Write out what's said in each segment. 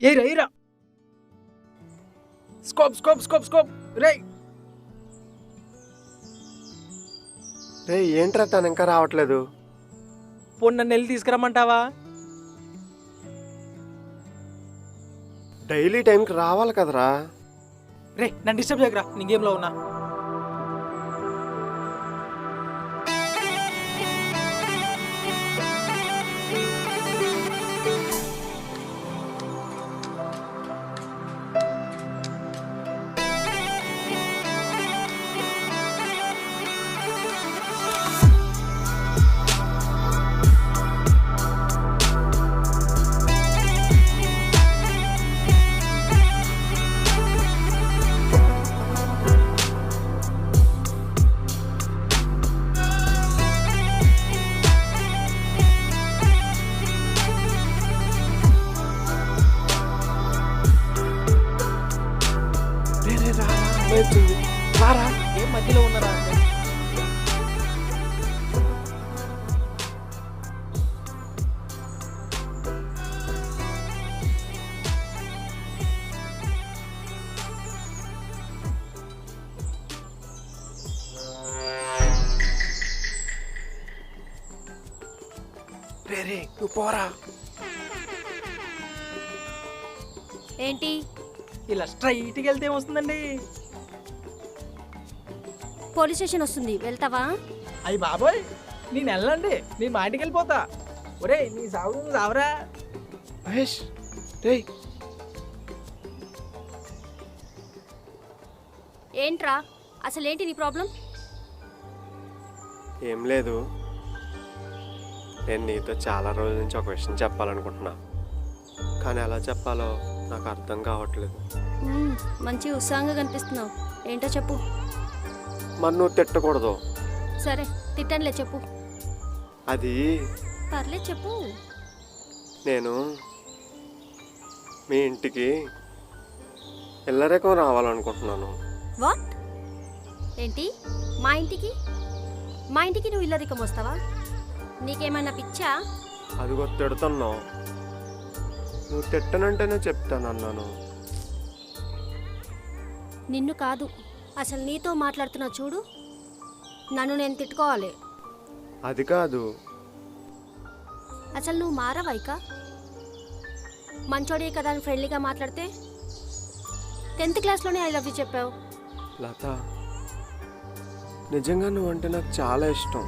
ఏరా ఏరా scope scope scope scope రే రే ఏంట్రా తను ఇంకా రావట్లేదు? పొన్న నెల్లి తీసుకురమ్మంటావా? డైలీ టైంకి రావాలి కదరా. రే నన్ను డిస్టర్బ్ చేయకరా, నీ గేమ్లో ఉన్నా. రారా ఏం మధ్యలో ఉన్నారా? రే రే నువ్వు పోరా. ఏంటి? ఇలా స్ట్రైట్కి వెళ్తే ఏమొస్తుందండి? పోలీస్ స్టేషన్ వస్తుంది, వెళ్తావా? అయ్యి బాబోయ్, నేను వెళ్ళండి, నేను మా ఇంటికి వెళ్ళిపోతా. ఒరే నీ సావు నువ్వు సావరా. మహేష్ రే ఏంట్రా అసలేంటి నీ ప్రాబ్లం? ఏం లేదు, నేను నీతో చాలా రోజుల నుంచి ఒక విషయం చెప్పాలనుకుంటున్నా, కానీ ఎలా చెప్పాలో నాకు అర్థం కావట్లేదు. మంచి ఉత్సాహంగా కనిపిస్తున్నావు, ఏంటో చెప్పు. మరి నువ్వు తిట్టకూడదు. సరే తిట్టనులే, చెప్పు. అది పర్లేదు చెప్పు. నేను మీ ఇంటికి ఇల్లరికం రావాలనుకుంటున్నాను. వాట్? ఏంటి? మా ఇంటికి? మా ఇంటికి నువ్వు ఇల్లరికం వస్తావా? నీకేమైనా పిచ్చా? అదిగో తిడుతున్నావు. నువ్వు తిట్టనంటేనే చెప్తానన్నాను. నిన్ను కాదు, అసలు నీతో మాట్లాడుతున్నా చూడు, నన్ను నేను తిట్టుకోవాలి. అది కాదు. అసలు నువ్వు మారవైక? మంచోడే కదా అని ఫ్రెండ్లీగా మాట్లాడితే 10th క్లాస్లోనే ఐ లవ్ యూ చెప్పావు. లత, నిజంగా నువ్వంటే నాకు చాలా ఇష్టం.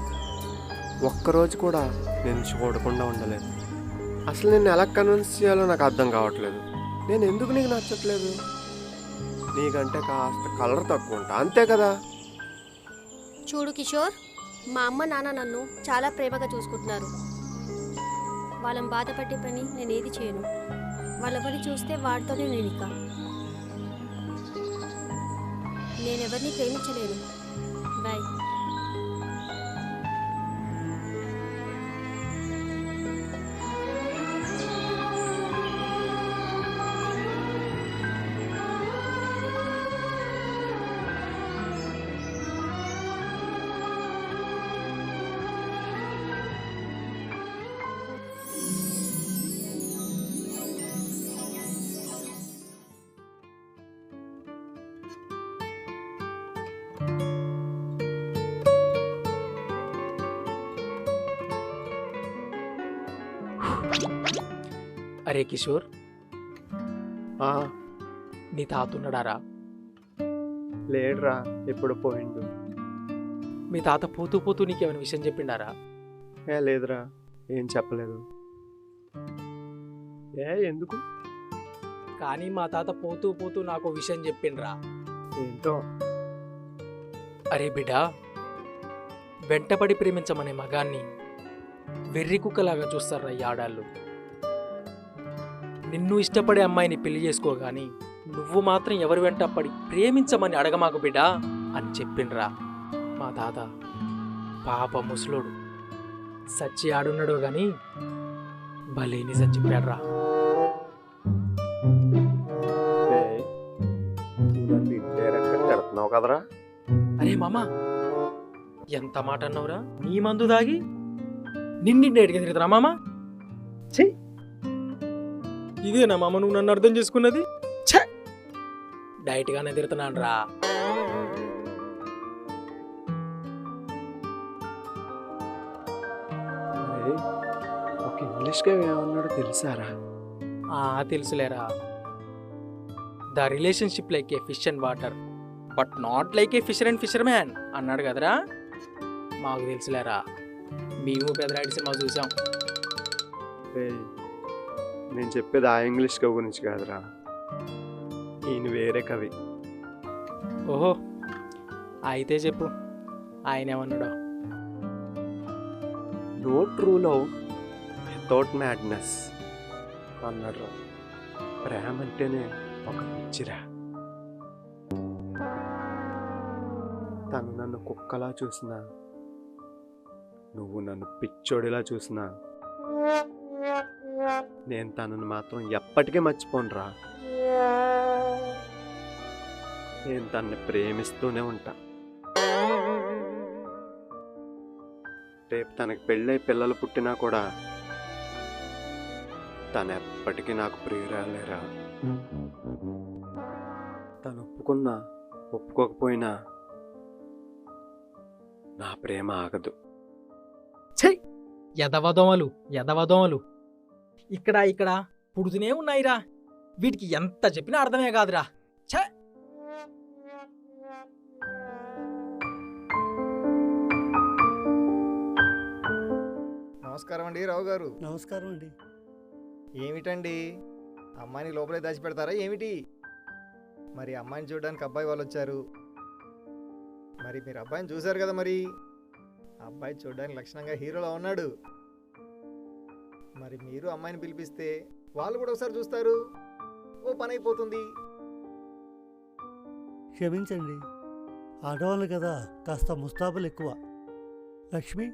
ఒక్కరోజు కూడా నేను చూడకుండా ఉండలేదు. అసలు నేను ఎలా కన్విన్స్ చేయాలో నాకు అర్థం కావట్లేదు. నేను ఎందుకు నీకు నచ్చట్లేదు? నీకంటే కాస్త కలర్ తక్కువ ఉంటా, అంతే కదా. చూడు కిషోర్, మా అమ్మ నాన్న నన్ను చాలా ప్రేమగా చూసుకుంటున్నారు. వాళ్ళని బాధపడే పని నేను ఏది చేయను. వాళ్ళ పని చూస్తే వాడితోనే నేను ఇక నేనెవరిని ప్రేమించలేను. బాయ్. అరే కిషోర్, ఆ, నీ తాతున్నాడారా? లేడురా, ఎప్పుడు పోయిండు. మీ తాత పోతూ పోతూ నీకేమైనా విషయం చెప్పిండారా? లేదురా, ఏం చెప్పలేదు. ఎందుకు? కానీ మా తాత పోతూ పోతూ నాకు విషయం చెప్పిండ్రా. ఏంటో? అరే బిడ్డా, వెంటపడి ప్రేమించమనే మగాన్ని వెర్రి కుక్కలాగా చూస్తారా ఈ ఆడాళ్ళు. నిన్ను ఇష్టపడే అమ్మాయిని పెళ్లి చేసుకోగాని నువ్వు మాత్రం ఎవరి వెంట పడి ప్రేమించమని అడగమాకు బిడ్డా అని చెప్పిండ్రా మా తాత. పాప ముసలోడు సచ్చి ఆడున్నాడో గాని భలే నిజం చెప్పాడ్రా. తిడుతున్నావు కదరా? అరే మామా, ఎంత మాట అన్నావురా? నీ మందు దాగి నిన్నింటి ఎడికి తిరుగుతున్నా మామా. చెయ్యి ఇదేనా మామ నువ్వు నన్ను అర్థం చేసుకున్నది? ఛే! డైట్గానే తిడుతున్నాను రా. అరే, ఒక ఇంగ్లీష్గా ఏమన్నాడో తెలుసారా? తెలుసులేరా. The relationship like a fish and water but not like a fisher and fisherman అన్నాడు కదరా. మాకు తెలుసులేరా, మేము పెదరాడి సినిమా చూసాం. ఏయ్, నేను చెప్పేది ఆ ఇంగ్లీష్ కవి గురించి కాదురా, ఈయన వేరే కవి. ఓహో, అయితే చెప్పు ఆయన ఏమన్నాడో. No true love without madness అన్నాడు. ప్రేమ అంటేనే ఒక పిచ్చిరా. తను నన్ను కుక్కలా చూసినా, నువ్వు నన్ను పిచ్చోడిలా చూసినా, నేను తనను మాత్రం ఎప్పటికీ మర్చిపోనురా. నేను తనని ప్రేమిస్తూనే ఉంటా. రేపు తనకి పెళ్ళై పిల్లలు పుట్టినా కూడా తను ఎప్పటికీ నాకు ప్రియురాలేరా. తను ఒప్పుకున్నా ఒప్పుకోకపోయినా నా ప్రేమ ఆగదు. ఛై! ఎదవదోమలు ఇక్కడ పుడుతూనే ఉన్నాయిరా. వీటికి ఎంత చెప్పినా అర్థమే కాదురా. ఛే! నమస్కారం అండి రావు గారు. నమస్కారం అండి. ఏమిటండి, అమ్మాయిని లోపలే దాచిపెడతారా ఏమిటి? మరి అమ్మాయిని చూడడానికి అబ్బాయి వాళ్ళు వచ్చారు. మరి మీరు అబ్బాయిని చూశారు కదా, మరి అబ్బాయి చూడడానికి లక్షణంగా హీరోలా ఉన్నాడు. మరి మీరు అమ్మాయిని పిలిపిస్తే వాళ్ళు కూడా ఒకసారి చూస్తారు, ఓ పని అయిపోతుంది. క్షమించండి, ఆడవాళ్ళు కదా, కాస్త ముస్తాబులు ఎక్కువ. లక్ష్మి,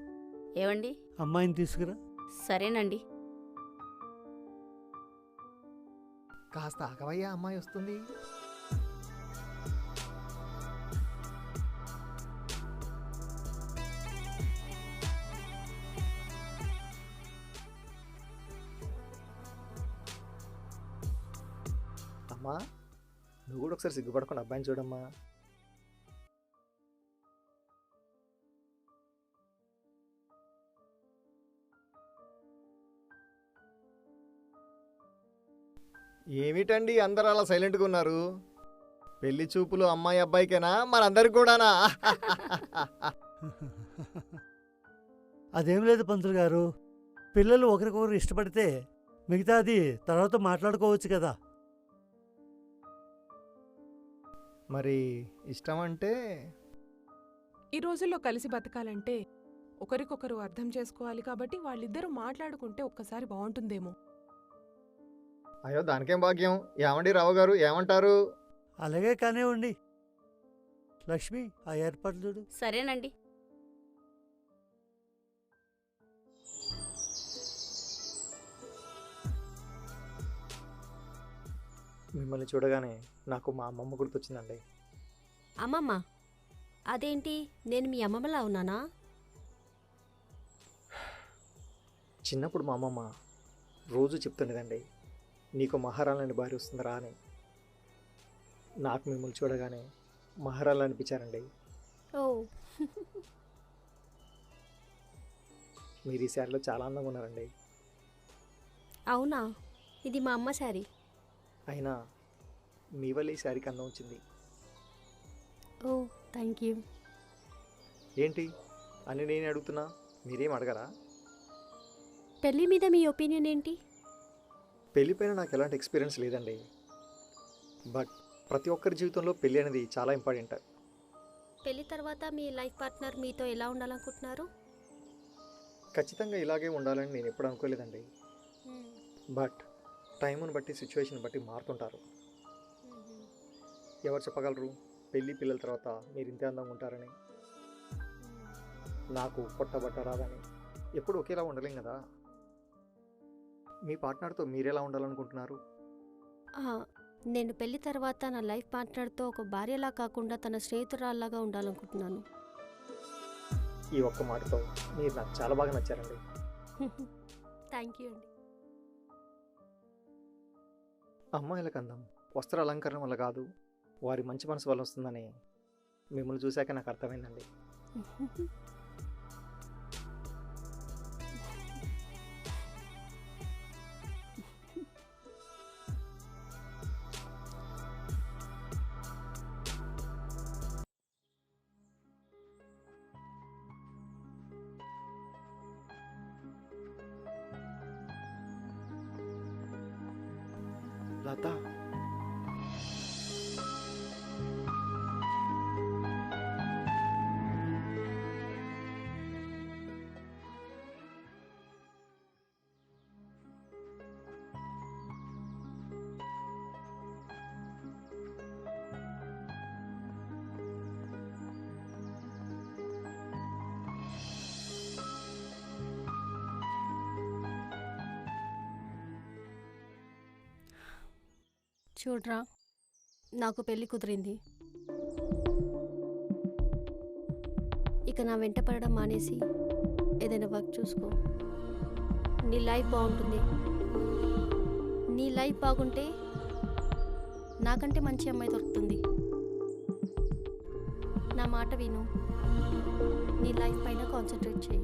ఏవండి? అమ్మాయిని తీసుకురా. సరేనండి. కాస్త ఆగవయ్యా, అమ్మాయి వస్తుంది. అమ్మా, నువ్వు కూడా ఒకసారి సిగ్గుపడకుండా అబ్బాయిని చూడమ్మా. ఏమిటండి అందరూ అలా సైలెంట్గా ఉన్నారు? పెళ్లి చూపులు అమ్మాయి అబ్బాయికేనా, మనందరికి కూడానా? అదేం లేదు పంతులు గారు, పిల్లలు ఒకరికొకరు ఇష్టపడితే మిగతాది తర్వాత మాట్లాడుకోవచ్చు కదా. మరి ఇష్టం అంటే ఈ రోజుల్లో కలిసి బతకాలంటే ఒకరికొకరు అర్థం చేసుకోవాలి. కాబట్టి వాళ్ళిద్దరూ మాట్లాడుకుంటే ఒక్కసారి బాగుంటుందేమో. అయ్యో, దానికేం భాగ్యం. ఏమండి రావు గారు, ఏమంటారు? అలాగే కానివ్వండి. లక్ష్మి, ఆ ఏర్పాట్లు చూడు. సరేనండి. మిమ్మల్ని చూడగానే నాకు మా అమ్మమ్మ గుర్తొచ్చిందండి. అమ్మమ్మ? అదేంటి, నేను మీ అమ్మమ్మలా ఉన్నానా? చిన్నప్పుడు మా అమ్మమ్మ రోజు చెప్తుండేదండి, నీకు మహారాణి భార్య వస్తుందిరా అని. నాకు మిమ్మల్ని చూడగానే మహారాణి అనిపించారండి. ఓ, మీరు ఈ శారీలో చాలా అందంగా ఉన్నారండి. అవునా? ఇది మా అమ్మ శారీ. అయినా మీ వల్ల ఈ శారీకి అందం వచ్చింది. ఓ, థ్యాంక్ యూ. ఏంటి అని నేను అడుగుతున్నా, మీరేం అడగరా? పెళ్ళి మీద మీ ఒపీనియన్ ఏంటి? పెళ్ళిపైన నాకు ఎలాంటి ఎక్స్పీరియన్స్ లేదండి. బట్ ప్రతి ఒక్కరి జీవితంలో పెళ్ళి అనేది చాలా ఇంపార్టెంట్. పెళ్ళి తర్వాత మీ లైఫ్ పార్ట్నర్ మీతో ఎలా ఉండాలనుకుంటున్నారు? ఖచ్చితంగా ఇలాగే ఉండాలని నేను ఎప్పుడు అనుకోలేదండి. బట్ టైమును బట్టి సిచ్యువేషన్ బట్టి మారుతుంటారు. ఎవరు చెప్పగలరు పెళ్ళి పిల్లల తర్వాత మీరు ఇంతే అందంగా ఉంటారని? నాకు పొట్టబట్ట రాదని ఎప్పుడు ఒకేలా ఉండలేం కదా. మీ పార్ట్నర్తో మీరెలా ఉండాలనుకుంటున్నారు? నేను పెళ్లి తర్వాత నా లైఫ్ పార్ట్నర్తో ఒక భార్యలా కాకుండా తన స్నేహితురాల్లాగా ఉండాలనుకుంటున్నాను. ఈ ఒక్క మాటతో మీరు నాకు చాలా బాగా నచ్చారండి. థ్యాంక్ యూ అండి. అమ్మాయిలకు అందం వస్త్ర అలంకరణ వల్ల కాదు, వారి మంచి మనసు వల్ల వస్తుందని మిమ్మల్ని చూశాక నాకు అర్థమైందండి. లత, చూడ్రా, నాకు పెళ్లి కుదిరింది. ఇక నా వెంట పడడం మానేసి ఏదైనా వర్క్ చూసుకో. నీ లైఫ్ బాగుంటుంది. నీ లైఫ్ బాగుంటే నాకంటే మంచి అమ్మాయి దొరుకుతుంది. నా మాట విను. నీ లైఫ్ పైన కాన్సన్ట్రేట్ చేయి.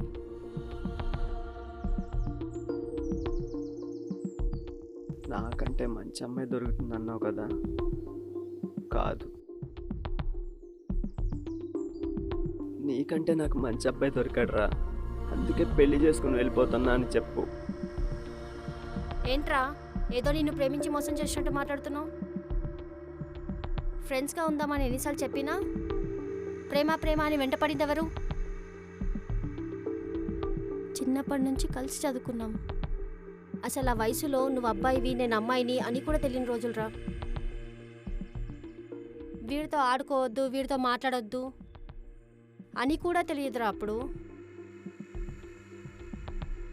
నాకంటే మంచి అమ్మాయి దొరుకుతుంది అన్నావు కదా, కాదు, నీకంటే నాకు మంచి అబ్బాయి దొరికాడురా, అందుకే పెళ్లి చేసుకుని వెళ్ళిపోతున్నా అని చెప్పు. ఏంట్రా, ఏదో నిన్ను ప్రేమించి మోసం చేసినట్టు మాట్లాడుతున్నావు? ఫ్రెండ్స్గా ఉందామని ఎన్నిసార్లు చెప్పినా ప్రేమ ప్రేమ అని వెంటపడింది ఎవరు? చిన్నప్పటి నుంచి కలిసి చదువుకున్నాం. అసలు ఆ వయసులో నువ్వు అబ్బాయివి నేను అమ్మాయిని అని కూడా తెలియని రోజులురా. వీడితో ఆడుకోవద్దు, వీడితో మాట్లాడొద్దు అని కూడా తెలియదురా అప్పుడు.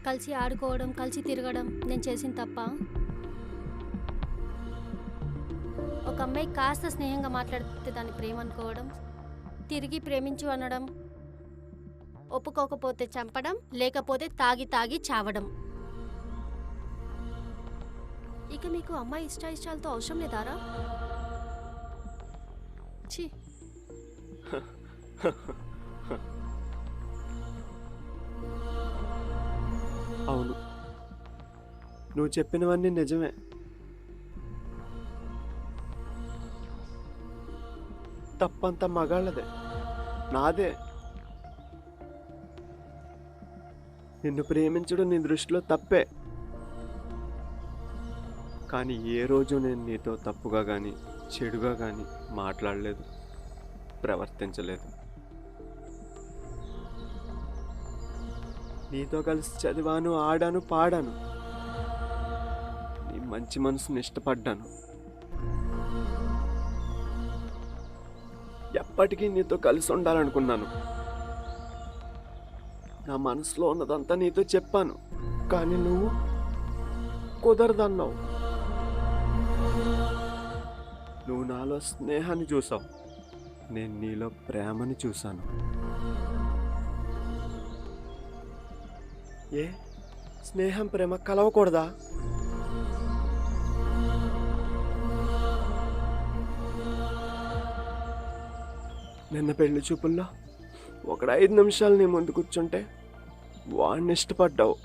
కలిసి ఆడుకోవడం, కలిసి తిరగడం నేను చేసిన తప్ప. ఒక అమ్మాయి కాస్త స్నేహంగా మాట్లాడితే దాన్ని ప్రేమ అనుకోవడం, తిరిగి ప్రేమించు అనడం, ఒప్పుకోకపోతే చంపడం, లేకపోతే తాగి తాగి చావడం. ఇక మీకు అమ్మాయి ఇష్టాలతో అవసరం లేదారా? ఛీ, అవును, నువ్వు చెప్పినవన్నీ నిజమే. తప్పంతా మగాళ్ళదే, నాదే. నిన్ను ప్రేమించడం నీ దృష్టిలో తప్పే. కానీ ఏ రోజు నేను నీతో తప్పుగా కానీ చెడుగా కానీ మాట్లాడలేదు, ప్రవర్తించలేదు. నీతో కలిసి చదివాను, ఆడాను, పాడాను. నీ మంచి మనసుని ఇష్టపడ్డాను. ఎప్పటికీ నీతో కలిసి ఉండాలనుకున్నాను. నా మనసులో ఉన్నదంతా నీతో చెప్పాను. కానీ నువ్వు కుదరదన్నావు. నువ్వు నాలో స్నేహాన్ని చూసావు, నేను నీలో ప్రేమని చూశాను. ఏ స్నేహం ప్రేమ కలవకూడదా? నిన్న పెళ్లి చూపుల్లో ఒకడు 5 నిమిషాలు నీ ముందు కూర్చుంటే వాడిని ఇష్టపడ్డావు.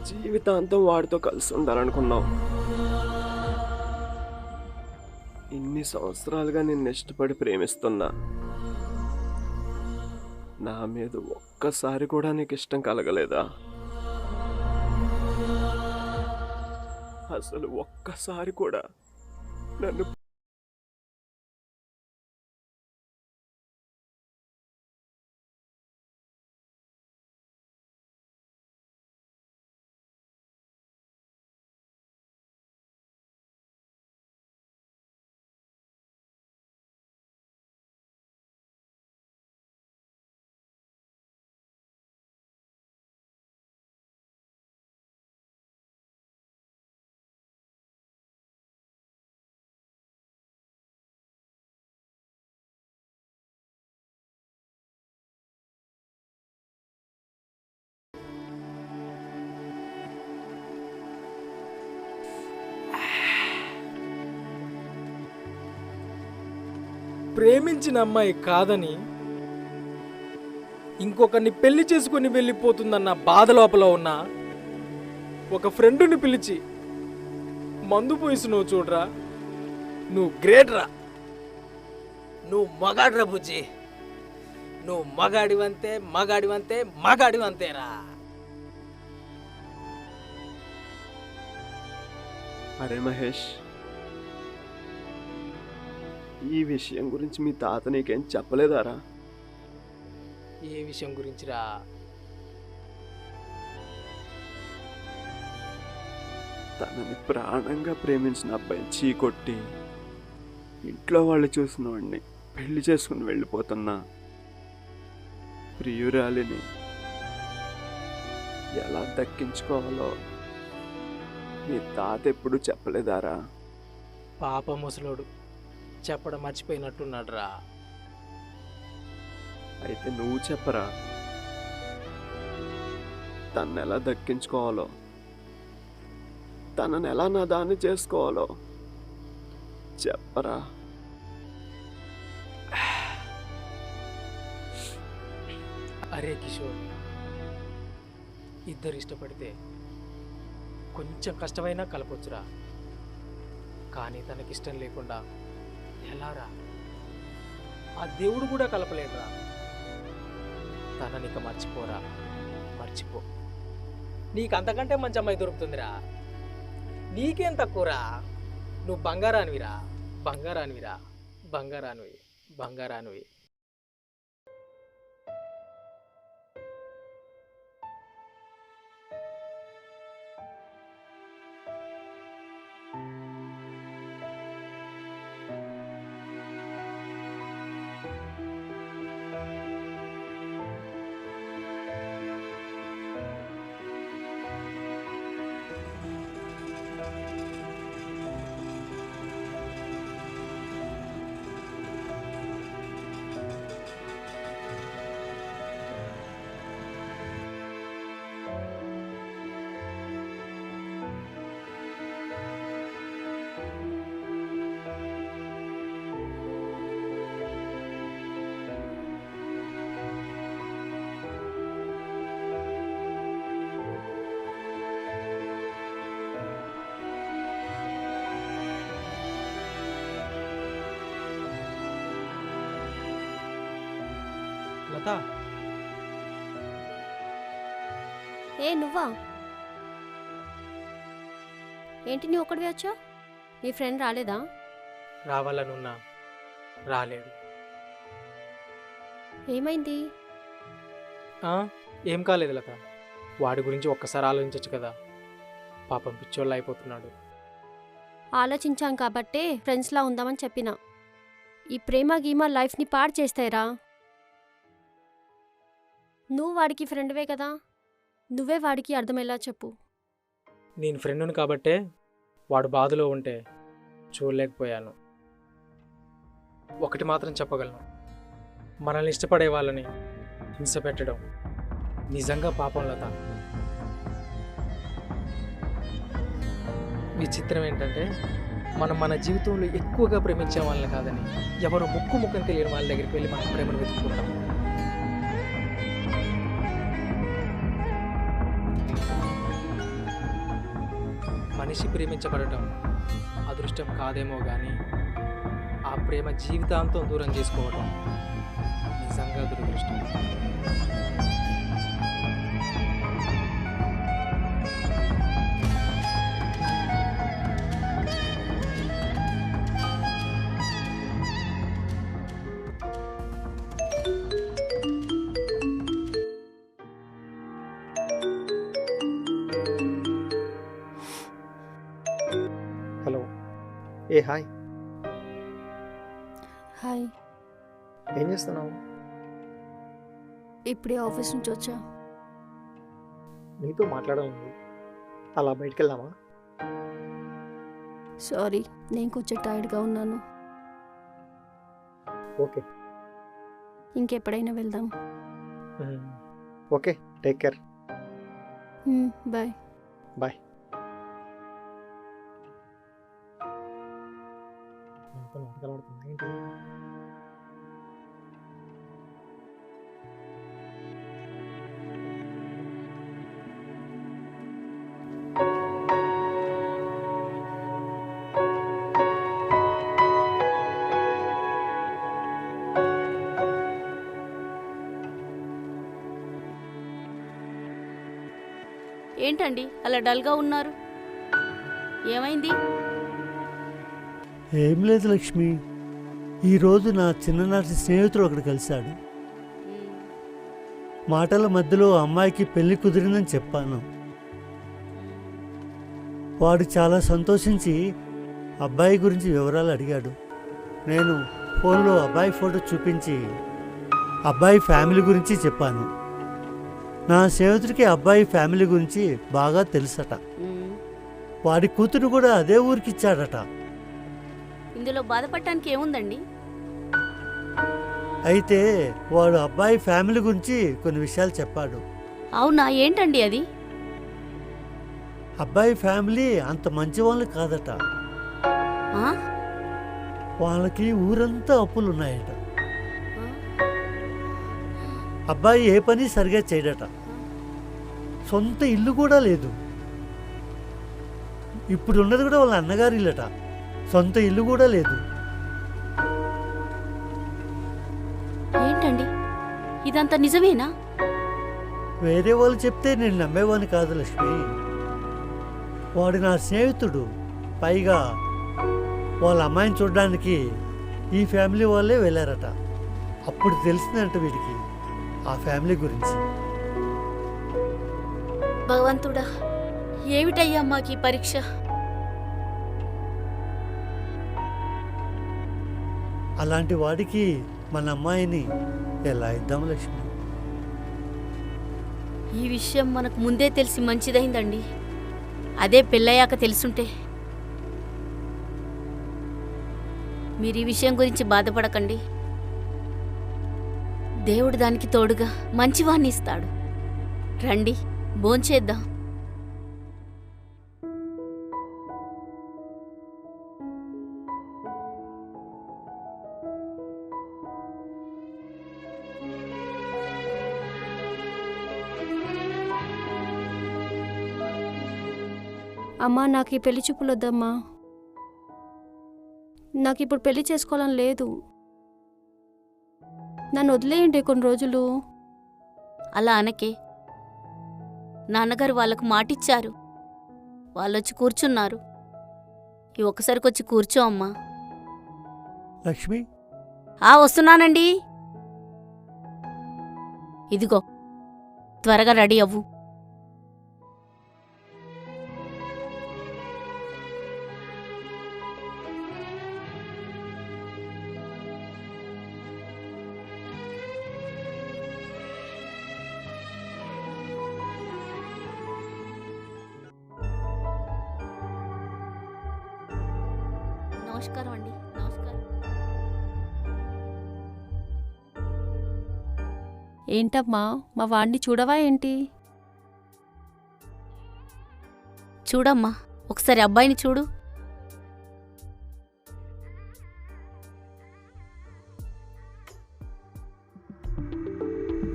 జీవితాంతం వాడితో కలిసి ఉండాలనుకున్నావు. ఇన్ని సంవత్సరాలుగా నిన్ను ఇష్టపడి ప్రేమిస్తున్నా. నా మీద ఒక్కసారి కూడా నీకు ఇష్టం కలగలేదా? అసలు ఒక్కసారి కూడా నన్ను ప్రేమించిన అమ్మాయి కాదని ఇంకొకరిని పెళ్లి చేసుకుని వెళ్ళిపోతుందన్న బాధ లోపల ఉన్న ఒక ఫ్రెండుని పిలిచి మందు పోయిస్తున్నావు చూడరా, నువ్వు గ్రేట్ రా. నువ్వు మగాడ్రా బుజ్జి, నువ్వు మగాడివంతే మగాడివంతే మగాడివంతేరా. అరే మహేష్, ఈ విషయం గురించి మీ తాత నీకేం చెప్పలేదారా? ఏ విషయం గురించిరా? తనని ప్రాణంగా ప్రేమించిన అబ్బాయిని చీకొట్టి ఇంట్లో వాళ్ళు చూసిన వాడిని పెళ్లి చేసుకుని వెళ్ళిపోతున్నా ప్రియురాలిని ఎలా దక్కించుకోవాలో మీ తాత ఎప్పుడు చెప్పలేదారా? పాప ముసలోడు చెప్పడం మర్చిపోయినట్టున్నాడురా. అయితే నువ్వు చెప్పరా, తనని ఎలా దక్కించుకోవాలో, తనని ఎలా నా దాన్ని చేసుకోవాలో చెప్పరా. అరే కిషోర్, ఇద్దరు ఇష్టపడితే కొంచెం కష్టమైనా కలపొచ్చురా, కానీ తనకిష్టం లేకుండా ఎలారా? ఆ దేవుడు కూడా కలపలేడురా. తననిక మర్చిపోరా, మర్చిపో. నీకు అంతకంటే మంచి అమ్మాయి దొరుకుతుందిరా. నీకేం తక్కువరా? నువ్వు బంగారానివిరా, బంగారానివిరా, బంగారానివి, బంగారానివి. లత, ఏ నువ్వా? ఏంటి నువ్వు ఒక్కడివే వచ్చా? నీ ఫ్రెండ్ రాలేదా? రావాలనున్నా రాలేడు. ఏమైంది? ఏం కాలేదు లత, వాడి గురించి ఒక్కసారి ఆలోచించచ్చు కదా. పాపం పిచ్చోళ్ళు అయిపోతున్నాడు. ఆలోచించాం కాబట్టే ఫ్రెండ్స్లా ఉందామని చెప్పిన. ఈ ప్రేమ గీమ లైఫ్ని పాడు చేస్తాయిరా. నువ్వు వాడికి ఫ్రెండ్వే కదా, నువ్వే వాడికి అర్థమయ్యేలా చెప్పు. నేను ఫ్రెండుని కాబట్టే వాడు బాధలో ఉంటే చూడలేకపోయాను. ఒకటి మాత్రం చెప్పగలను, మనల్ని ఇష్టపడే వాళ్ళని హింస పెట్టడం నిజంగా పాపం లత. విచిత్రం ఏంటంటే మనం మన జీవితంలో ఎక్కువగా ప్రేమించే వాళ్ళని కాదని ఎవరు ముక్కుని తెలియని వాళ్ళ దగ్గరికి వెళ్ళి మనం ప్రేమను వెతుక్కుంటాం. మనిషి ప్రేమించబడటం అదృష్టం కాదేమో కానీ ఆ ప్రేమ జీవితాంతం దూరం చేసుకోవడం నిజంగా దురదృష్టం. హలో. ఏ హాయ్, హాయ్. ఏం చేస్తున్నావు? ఇప్పుడే ఆఫీస్ నుంచి వచ్చా. నీతో మాట్లాడాలి, అలా బయటికి వెళ్దామా? సారీ, నేను కొంచెం టైర్డ్గా ఉన్నాను. ఓకే. ఇంకెప్పుడైనా వెళ్దాం. Okay, take care. Bye. Bye. ఏంటండి అలా డల్గా ఉన్నారు? ఏమైంది? ఏం లేదు లక్ష్మి, ఈరోజు నా చిన్ననాటి స్నేహితుడు ఒకడు కలిశాడు. మాటల మధ్యలో అమ్మాయికి పెళ్లి కుదిరిందని చెప్పాను. వాడు చాలా సంతోషించి అబ్బాయి గురించి వివరాలు అడిగాడు. నేను ఫోన్లో అబ్బాయి ఫోటో చూపించి అబ్బాయి ఫ్యామిలీ గురించి చెప్పాను. నా స్నేహితుడికి అబ్బాయి ఫ్యామిలీ గురించి బాగా తెలుసట. వాడి కూతురు కూడా అదే ఊరికిచ్చాడట. ఇందులో బాధపడటానికి ఏముందండి? అయితే వాడు అబ్బాయి ఫ్యామిలీ గురించి కొన్ని విషయాలు చెప్పాడు. అవునా, ఏంటండి అది? అబ్బాయి ఫ్యామిలీ అంత మంచి వాళ్ళు కాదట. ఆ? వాళ్ళకి ఊరంతా అప్పులున్నాయట. అబ్బాయి ఏ పని సరిగా చేయడట. సొంత ఇల్లు కూడా లేదు. ఇప్పుడు ఉన్నది కూడా వాళ్ళ అన్నగారి ఇల్లట. సొంత ఇల్లు కూడా లేదు. ఏంటండి ఇదంతా నిజమేనా? వేరే వాళ్ళు చెప్తే నేను నమ్మేవాని కాదు లక్ష్మి. వాడు నా స్నేహితుడు. పైగా వాళ్ళ అమ్మాయిని చూడడానికి ఈ ఫ్యామిలీ వాళ్ళే వెళ్ళారట. అప్పుడు తెలిసిందంట వీడికి ఆ ఫ్యామిలీ గురించి. భగవంతుడా, ఏమిటయ్యా మాకు ఈ పరీక్ష? అలాంటి వాడికి మన అమ్మాయిని ఎలా ఇద్దాం లక్ష్మి? ఈ విషయం మనకు ముందే తెలిసి మంచిదైందండి. అదే పెళ్ళయ్యాక తెలుసుంటే. మీరు ఈ విషయం గురించి బాధపడకండి. దేవుడు దానికి తోడుగా మంచివాణ్ణి ఇస్తాడు. రండి, భోంచేద్దాం. అమ్మా, నాకు ఈ పెళ్లి చూపులు వద్దమ్మా. నాకు ఇప్పుడు పెళ్లి చేసుకోవాలని లేదు. నన్ను వదిలేయండి కొన్ని రోజులు. అలా అనకే. నాన్నగారు వాళ్ళకు మాటిచ్చారు. వాళ్ళొచ్చి కూర్చున్నారు. ఈ ఒక్కసారికొచ్చి కూర్చో అమ్మా. లక్ష్మి, వస్తున్నానండి. ఇదిగో, త్వరగా రెడీ అవ్వు. నమస్కారం అండి. నమస్కారం. ఏంటమ్మా, మా వాడిని చూడవా ఏంటి? చూడమ్మా, ఒకసారి అబ్బాయిని చూడు.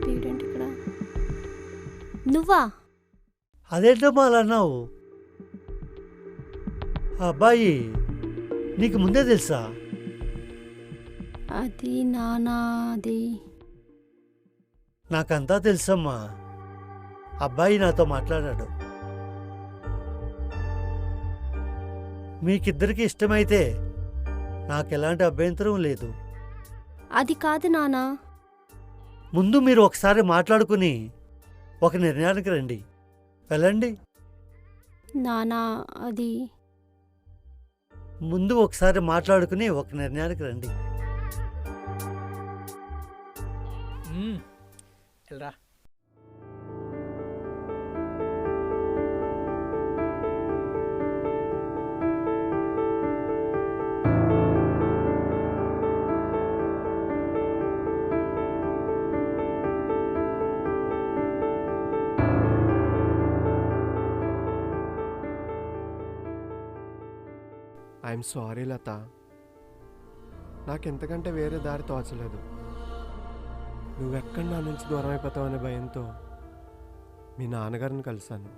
వీడేంటి ఇక్కడ? నువ్వా? అదేంటమ్మా అలా అన్నావు? ఆ అబ్బాయి నీకు ముందే తెలుసా? అది నానా, అది నాకంతా తెలుసమ్మా. అబ్బాయి నాతో మాట్లాడాడు. మీకిద్దరికి ఇష్టమైతే నాకెలాంటి అభ్యంతరం లేదు. అది కాదు నానా. ముందు మీరు ఒకసారి మాట్లాడుకుని ఒక నిర్ణయానికి రండి. వెళ్ళండి. నానా, అది ముందు ఒకసారి మాట్లాడుకుని ఒక నిర్ణయానికి రండి. వెళ్ళరా. ఐఎమ్ సారీ లత, నాకెంతకంటే వేరే దారి తోచలేదు. నువ్వెక్కడ నా నుంచి దూరం అయిపోతావనే భయంతో మీ నాన్నగారిని కలిశాను.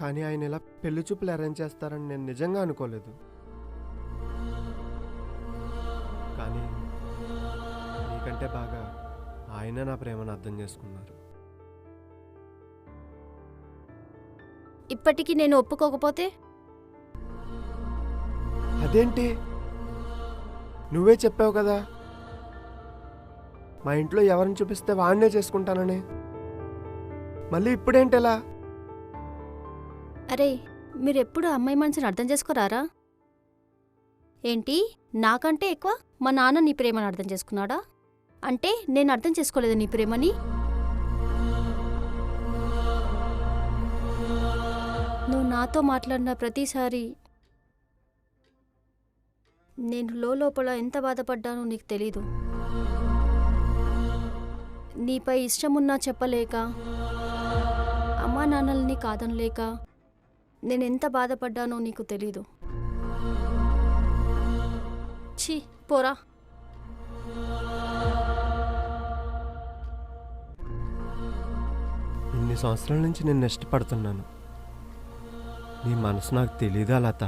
కానీ ఆయన ఇలా పెళ్లి చూపులు అరేంజ్ చేస్తారని నేను నిజంగా అనుకోలేదు. కానీ నీకంటే బాగా ఆయన నా ప్రేమను అర్థం చేసుకున్నారు. ఇప్పటికీ నేను ఒప్పుకోకపోతే? అదేంటి, నువ్వే చెప్పావు కదా మా ఇంట్లో ఎవరిని చూపిస్తే వాడినే చేసుకుంటానని. మళ్ళీ ఇప్పుడేంటి ఎలా? అరే, మీరెప్పుడు అమ్మాయి మనసుని అర్థం చేసుకోరారా? ఏంటి, నాకంటే ఎక్కువ మా నాన్న నీ ప్రేమను అర్థం చేసుకున్నాడా? అంటే నేను అర్థం చేసుకోలేదు నీ ప్రేమని? నువ్వు నాతో మాట్లాడిన ప్రతిసారి నేను లోపల ఎంత బాధపడ్డానో నీకు తెలీదు. నీపై ఇష్టమున్నా చెప్పలేక, అమ్మా నాన్నల్ని కాదనలేక నేనెంత బాధపడ్డానో నీకు తెలీదు. ఛీ, పోరా. ఇన్ని సంవత్సరాల నుంచి నేను ఇష్టపడుతున్నాను. నీ మనసు నాకు తెలీదా లత?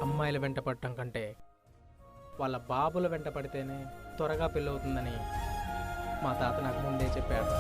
అమ్మాయిల వెంట పడటం కంటే వాళ్ళ బాబుల వెంట పడితేనే త్వరగా పెళ్ళవుతుందని మా తాత నాకు ముందే చెప్పాడు.